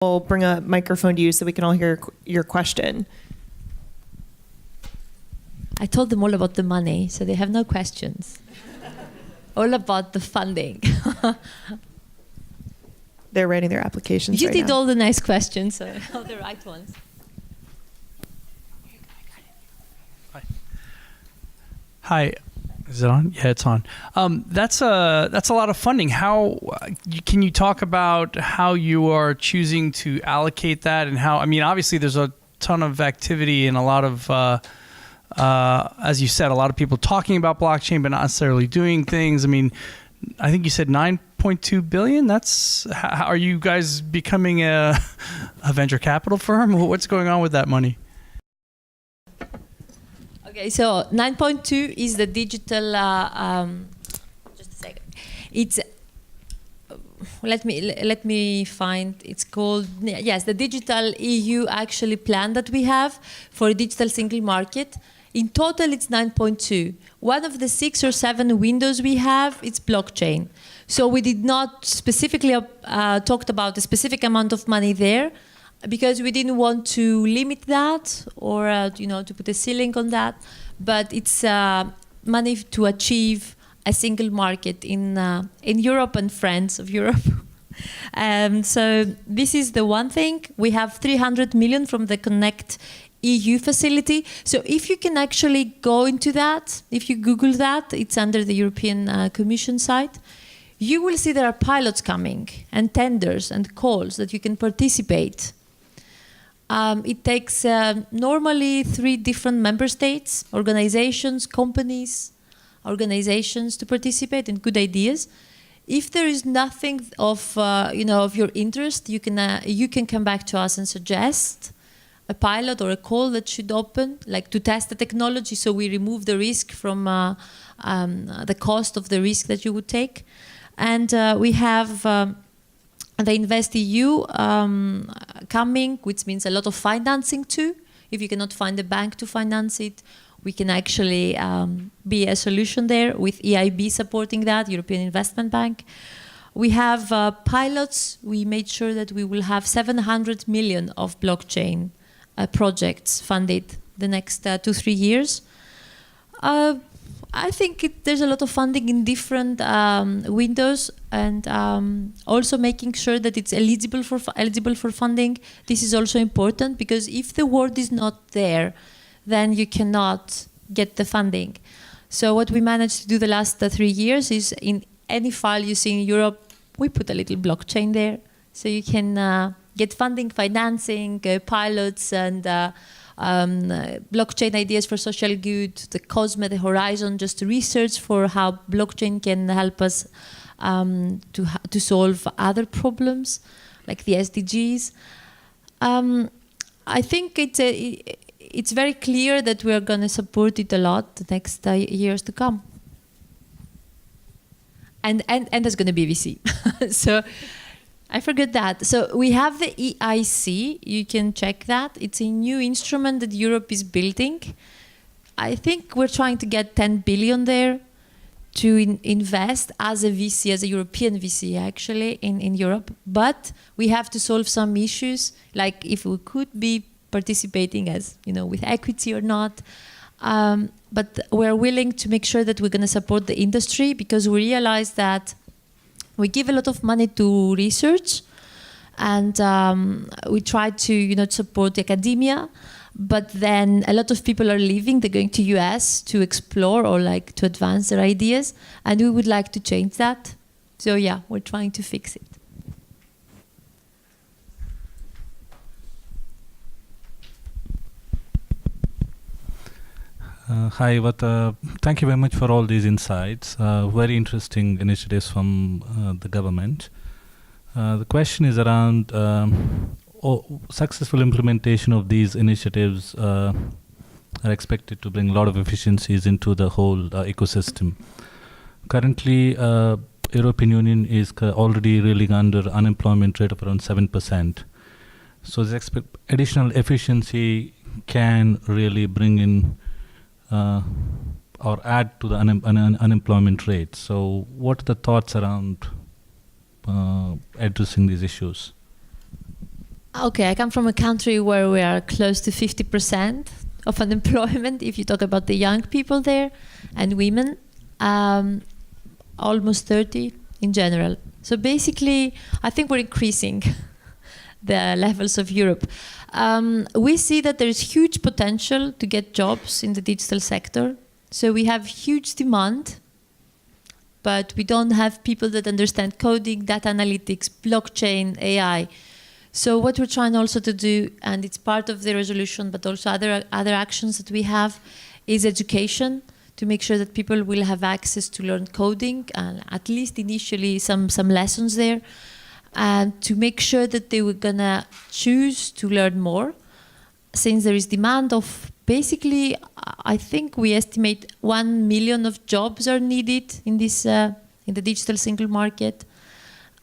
We'll bring a microphone to you so we can all hear your question. I told them all about the money, so they have no questions. All about the funding. They're writing their applications You right did now. all the nice questions, so all the right ones. Hi, is it on? Yeah, it's on. That's a lot of funding. How can you talk about how you are choosing to allocate that, and how? I mean, obviously, there's a ton of activity and a lot of, as you said, a lot of people talking about blockchain, but not necessarily doing things. I mean, I think you said 9.2 billion. That's are you guys becoming a venture capital firm? What's going on with that money? Okay, so 9.2 is the digital. Just a second. It's let me find. It's called the digital EU actually plan that we have for a digital single market. In total, it's 9.2. One of the 6 or 7 windows we have, it's blockchain. So we did not specifically talked about a specific amount of money there, because we didn't want to limit that or to put a ceiling on that. But it's money to achieve a single market in Europe and friends of Europe. So this is the one thing. We have 300 million from the Connect EU facility. So if you can actually go into that, if you Google that, it's under the European Commission site, you will see there are pilots coming and tenders and calls that you can participate. It takes normally 3 different member states, organizations, companies, organizations to participate in good ideas. If there is nothing of of your interest, you can come back to us and suggest a pilot or a call that should open, like to test the technology, so we remove the risk from the cost of the risk that you would take. And we have the InvestEU coming, which means a lot of financing too. If you cannot find a bank to finance it, we can actually be a solution there with EIB supporting that, European Investment Bank. We have pilots. We made sure that we will have 700 million of blockchain projects funded the next 2-3 years. I think there's a lot of funding in different windows, and also making sure that it's eligible for funding. This is also important, because if the word is not there, then you cannot get the funding. So what we managed to do the last 3 years is, in any file you see in Europe, we put a little blockchain there, so you can get funding, financing, pilots, and blockchain ideas for social good, the COSME, the Horizon, just research for how blockchain can help us to solve other problems, like the SDGs. I think it's very clear that we are going to support it a lot the next years to come. And there's going to be VC. So I forgot that. So we have the EIC. You can check that. It's a new instrument that Europe is building. I think we're trying to get 10 billion there to invest as a VC, as a European VC actually in Europe. But we have to solve some issues, like if we could be participating as, with equity or not. But we're willing to make sure that we're going to support the industry, because we realize that we give a lot of money to research, and we try to support the academia, but then a lot of people are leaving. They're going to US to explore or like to advance their ideas, and we would like to change that. So yeah, we're trying to fix it. Hi, thank you very much for all these insights. Very interesting initiatives from the government. The question is around successful implementation of these initiatives are expected to bring a lot of efficiencies into the whole ecosystem. Currently, European Union is already reeling under unemployment rate of around 7%. So this additional efficiency can really bring in or add to the unemployment rate. So what are the thoughts around addressing these issues? Okay, I come from a country where we are close to 50% of unemployment, if you talk about the young people there, and women, almost 30 in general. So basically, I think we're increasing the levels of Europe. We see that there is huge potential to get jobs in the digital sector. So we have huge demand, but we don't have people that understand coding, data analytics, blockchain, AI. So what we're trying also to do, and it's part of the resolution, but also other actions that we have, is education, to make sure that people will have access to learn coding, and at least initially some lessons there, and to make sure that they were gonna choose to learn more, since there is demand of basically, I think we estimate 1 million of jobs are needed in this in the digital single market.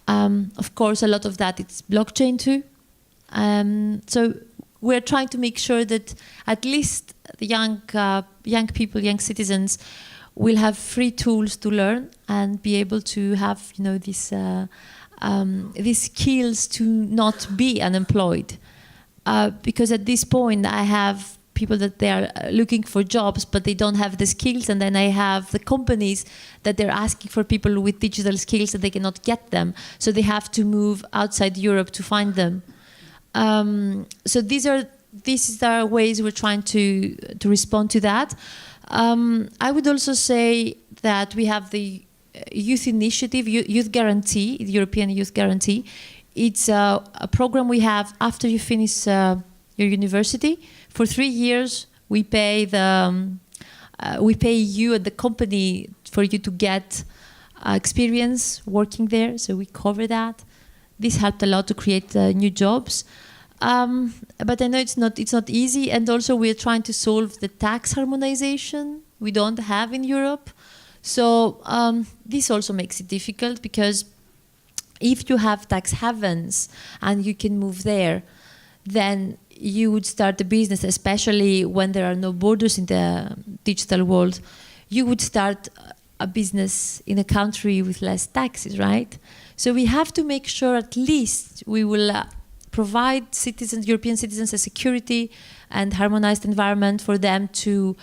Of course, a lot of that is blockchain too. So we're trying to make sure that at least the young people, young citizens, will have free tools to learn and be able to have, you know, these skills to not be unemployed. Because at this point, I have people that they are looking for jobs, but they don't have the skills, and then I have the companies that they're asking for people with digital skills and they cannot get them, so they have to move outside Europe to find them. So these are ways we're trying to respond to that. I would also say that we have the youth initiative, youth guarantee, the European Youth Guarantee. It's a program we have after you finish your university. For 3 years, we pay you and the company for you to get experience working there. So we cover that. This helped a lot to create new jobs. But I know it's not easy. And also we are trying to solve the tax harmonization we don't have in Europe. So this also makes it difficult, because if you have tax havens and you can move there, then you would start a business, especially when there are no borders in the digital world. You would start a business in a country with less taxes, right? So we have to make sure at least we will provide citizens, European citizens, a security and harmonized environment for them to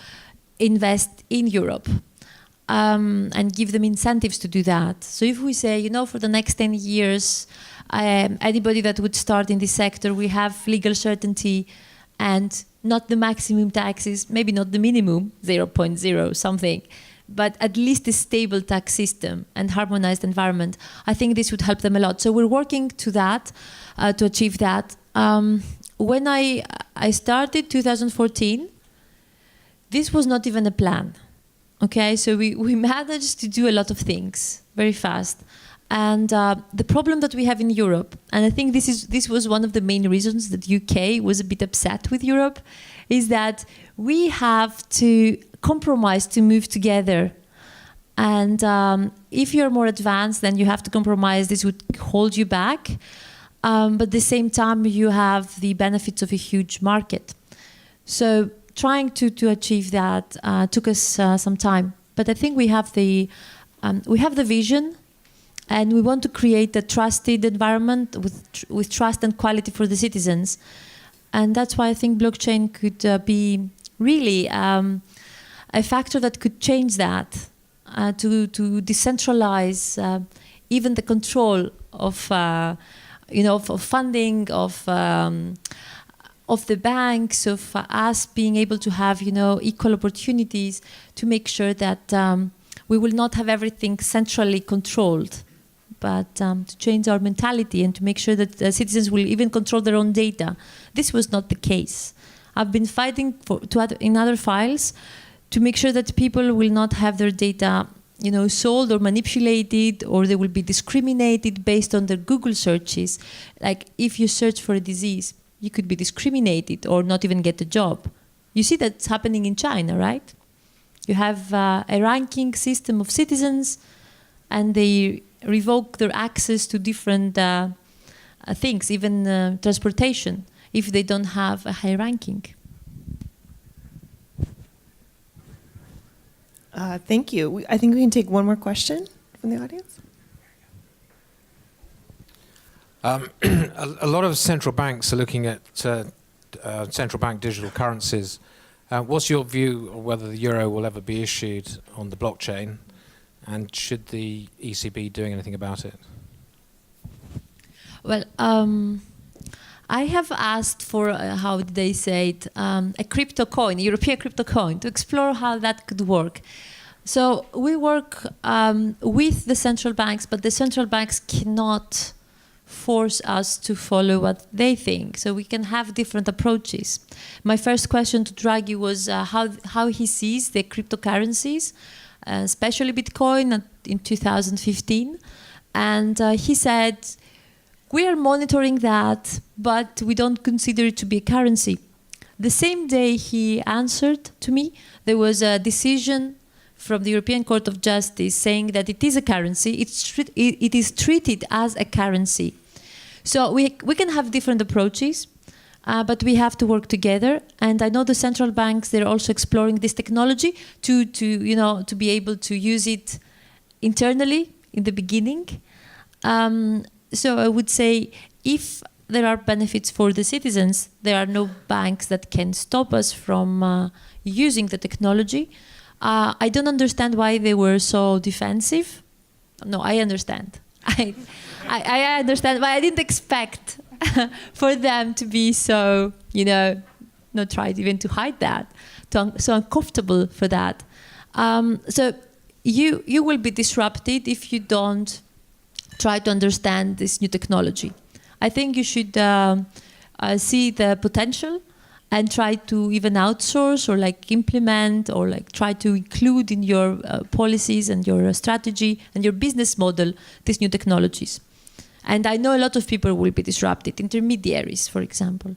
invest in Europe. And give them incentives to do that. So if we say, you know, for the next 10 years, anybody that would start in this sector, we have legal certainty and not the maximum taxes, maybe not the minimum, 0.0 something, but at least a stable tax system and harmonized environment. I think this would help them a lot. So we're working to that, to achieve that. When I started 2014, this was not even a plan. Okay, so we managed to do a lot of things very fast. And the problem that we have in Europe, and I think this was one of the main reasons that UK was a bit upset with Europe, is that we have to compromise to move together. And if you're more advanced, then you have to compromise. This would hold you back. But at the same time, you have the benefits of a huge market. So trying to achieve that took us some time, but I think we have the vision, and we want to create a trusted environment with trust and quality for the citizens, and that's why I think blockchain could be really a factor that could change that, to decentralize even the control of of funding, of the banks, of us being able to have, equal opportunities, to make sure that we will not have everything centrally controlled, but to change our mentality and to make sure that citizens will even control their own data. This was not the case. I've been fighting in other files to make sure that people will not have their data sold or manipulated, or they will be discriminated based on their Google searches. Like if you search for a disease, you could be discriminated or not even get a job. You see that's happening in China, right? You have a ranking system of citizens, and they revoke their access to different things, even transportation, if they don't have a high ranking. Thank you. I think we can take one more question from the audience. A lot of central banks are looking at central bank digital currencies. What's your view on whether the euro will ever be issued on the blockchain? And should the ECB doing anything about it? Well, I have asked for, how did they say it, a crypto coin, a European crypto coin, to explore how that could work. So we work with the central banks, but the central banks cannot force us to follow what they think. So we can have different approaches. My first question to Draghi was how he sees the cryptocurrencies, especially Bitcoin in 2015. And he said, we are monitoring that, but we don't consider it to be a currency. The same day he answered to me, there was a decision from the European Court of Justice saying that it is a currency, it is treated as a currency. So we can have different approaches, but we have to work together. And I know the central banks, they're also exploring this technology to be able to use it internally in the beginning. So I would say if there are benefits for the citizens, there are no banks that can stop us from using the technology. I don't understand why they were so defensive. No, I understand. I understand, but I didn't expect for them to be so, not try even to hide that, so uncomfortable for that. So you will be disrupted if you don't try to understand this new technology. I think you should see the potential and try to even outsource or implement or try to include in your policies and your strategy and your business model these new technologies. And I know a lot of people will be disrupted, intermediaries, for example.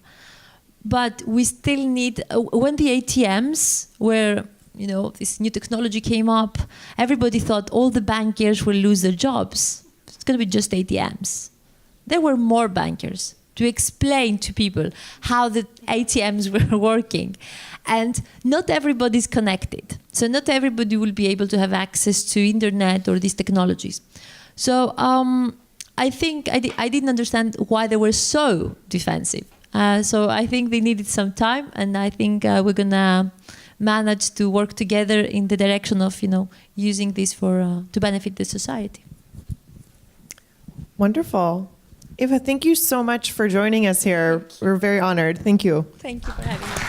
But we still need, when the ATMs were, this new technology came up, everybody thought all the bankers will lose their jobs. It's going to be just ATMs. There were more bankers to explain to people how the ATMs were working. And not everybody's connected. So not everybody will be able to have access to internet or these technologies. So I think I didn't understand why they were so defensive. So I think they needed some time, and I think we're gonna manage to work together in the direction of using this for to benefit the society. Wonderful. Eva, thank you so much for joining us here. We're very honored. Thank you. Thank you for having me.